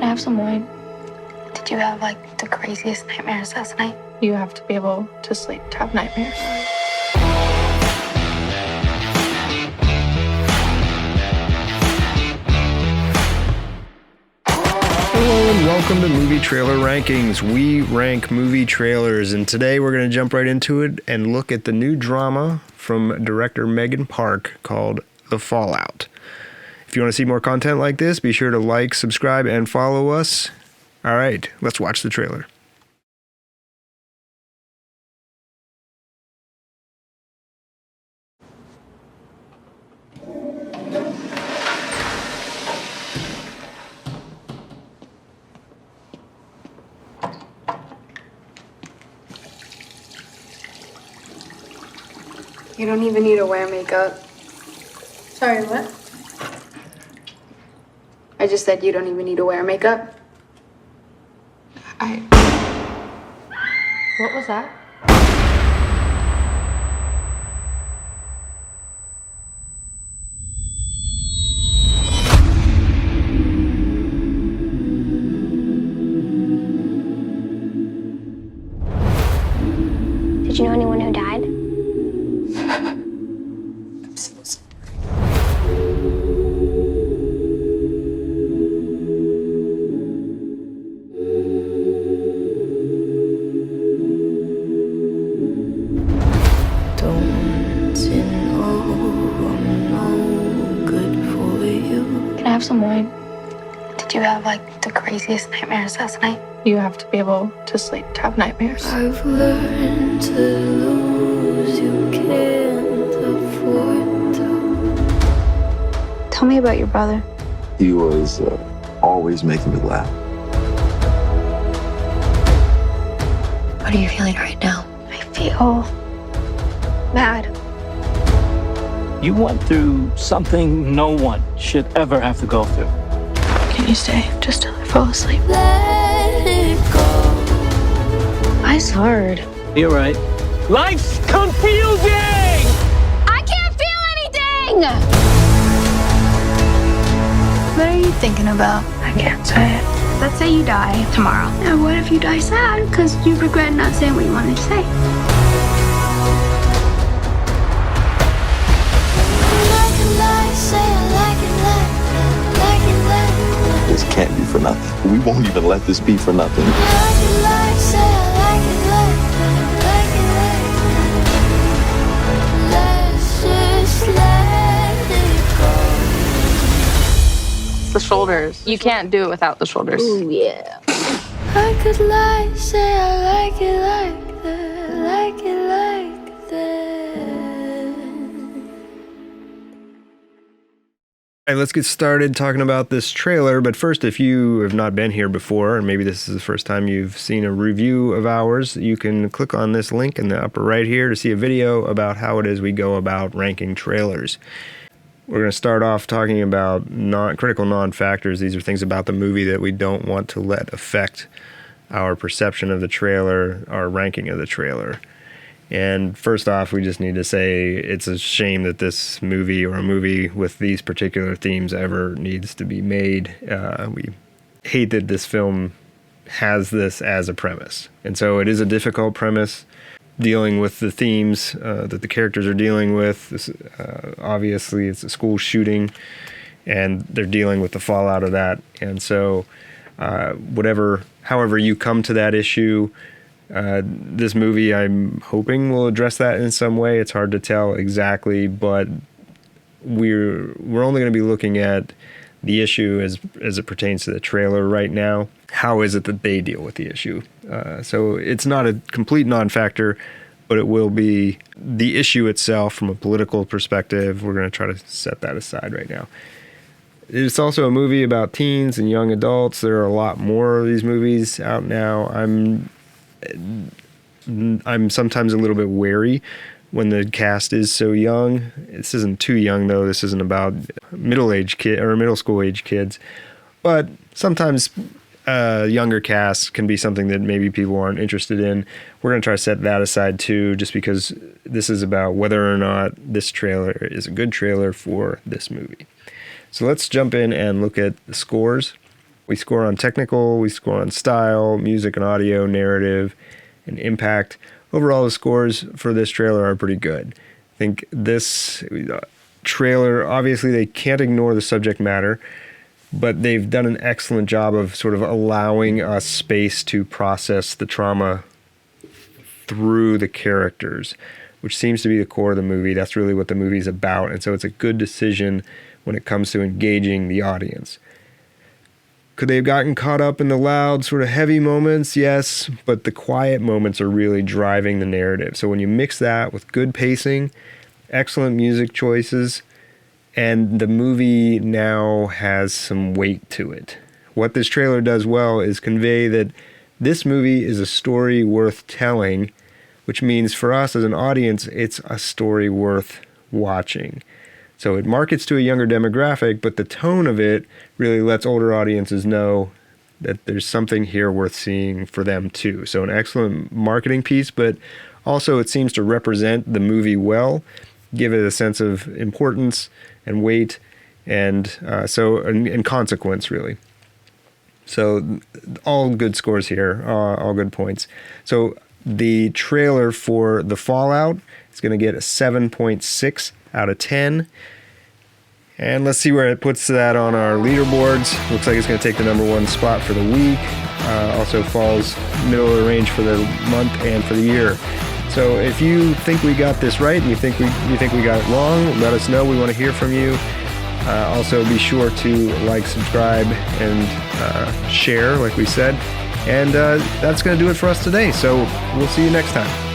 Can I have some wine? Did you have, like, the craziest nightmares last night? You have to be able to sleep to have nightmares. Hello and welcome to Movie Trailer Rankings. We rank movie trailers, and today we're going to jump right into it and look at the new drama from director Megan Park called The Fallout. If you want to see more content like this, be sure to like, subscribe, and follow us. All right, let's watch the trailer. You don't even need to wear makeup. Sorry, what? I just said you don't even need to wear makeup. What was that? Did you know anyone who died? I'm so sorry. Don't you know I'm no good for you? Can I have some wine? Did you have, like, the craziest nightmares last night? You have to be able to sleep to have nightmares. I've learned to lose, you can't afford to. Tell me about your brother. He was always making me laugh. What are you feeling right now? I feel bad. You went through something no one should ever have to go through. Can you stay just till I fall asleep? Let it go. Life's hard. You're right. Life's confusing! I can't feel anything! What are you thinking about? I can't say it. Let's say you die tomorrow. And what if you die sad because you regret not saying what you wanted to say? This can't be for nothing. We won't even let this be for nothing. The shoulders. You can't do it without the shoulders. Ooh, yeah. I could lie, say I like it like that, like it like that. All right, let's get started talking about this trailer. But first, if you have not been here before, and maybe this is the first time you've seen a review of ours, you can click on this link in the upper right here to see a video about how it is we go about ranking trailers. We're going to start off talking about critical non-factors. These are things about the movie that we don't want to let affect our perception of the trailer, our ranking of the trailer. And first off, we just need to say it's a shame that this movie or a movie with these particular themes ever needs to be made. We hate that this film has this as a premise. And so it is a difficult premise, dealing with the themes that the characters are dealing with. Obviously, it's a school shooting, and they're dealing with the fallout of that. And so however you come to that issue, this movie, I'm hoping, will address that in some way. It's hard to tell exactly, but we're only going to be looking at the issue as it pertains to the trailer right now. How is it that they deal with the issue? So it's not a complete non-factor, but it will be the issue itself from a political perspective. We're going to try to set that aside right now. It's also a movie about teens and young adults. There are a lot more of these movies out now. I'm sometimes a little bit wary when the cast is so young. This isn't too young, though. This isn't about middle-aged kid or middle school age kids. But sometimes younger casts can be something that maybe people aren't interested in. We're going to try to set that aside too, just because this is about whether or not this trailer is a good trailer for this movie. So let's jump in and look at the scores. We score on technical, we score on style, music and audio, narrative, and impact. Overall, the scores for this trailer are pretty good. I think this trailer, obviously they can't ignore the subject matter, but they've done an excellent job of sort of allowing us space to process the trauma through the characters, which seems to be the core of the movie. That's really what the movie's about. And so it's a good decision when it comes to engaging the audience. Could they have gotten caught up in the loud, sort of heavy moments? Yes, but the quiet moments are really driving the narrative. So when you mix that with good pacing, excellent music choices, and the movie now has some weight to it. What this trailer does well is convey that this movie is a story worth telling, which means for us as an audience, it's a story worth watching. So it markets to a younger demographic, but the tone of it really lets older audiences know that there's something here worth seeing for them too. So an excellent marketing piece, but also it seems to represent the movie well, give it a sense of importance and weight and consequence, really. So all good scores here, all good points. So the trailer for The Fallout is going to get a 7.6 out of 10. And let's see where it puts that on our leaderboards. Looks like it's going to take the number one spot for the week. Also falls middle of the range for the month and for the year. So if you think we got this right and you think we got it wrong, let us know. We want to hear from you. Also be sure to like, subscribe, and share, like we said. And that's going to do it for us today. So we'll see you next time.